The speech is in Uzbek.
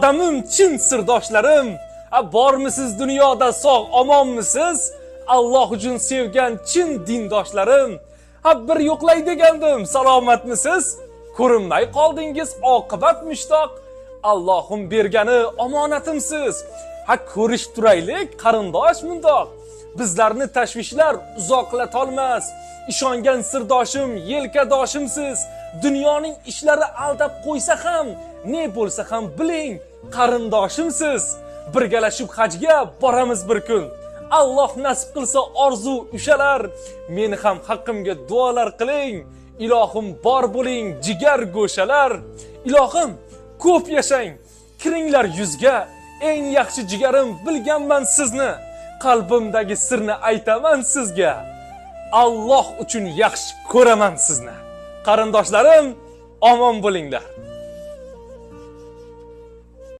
Motamim chin sirdoshlarim, bormisiz dunyoda sog' omonmisiz? Alloh uchun sevgan chin dindoshlarim, bir yo'qlay degandim, salomatmisiz? Ko'rinmay qoldingiz, oqibat mushtoq. Allohim bergani omonatimsiz. Ko'rish turaylik, qarindosh mundoq. Bizlarni tashvishlar uzoqlatolmas. Ishongan sirdoshim, yelkadoshimsiz. Dunyoning ishlari aldab qo'ysa ham, ne bo'lsa ham biling, qarindoshimsiz. Birgalashib hajga boramiz bir kun. Alloh nasib qilsa orzu ushalar. Meni ham haqqimga duolar qiling. Ilohim bor bo'ling, jigar go'shalar. Ilohim ko'p yashang, kiringlar yuzga. Eng yaxshi jigarim, bilganman sizni. Qalbimdagi sirni aytaman sizga. Alloh uchun yaxshi ko'raman sizni. Qarindoshlarim, omon bo'linglar.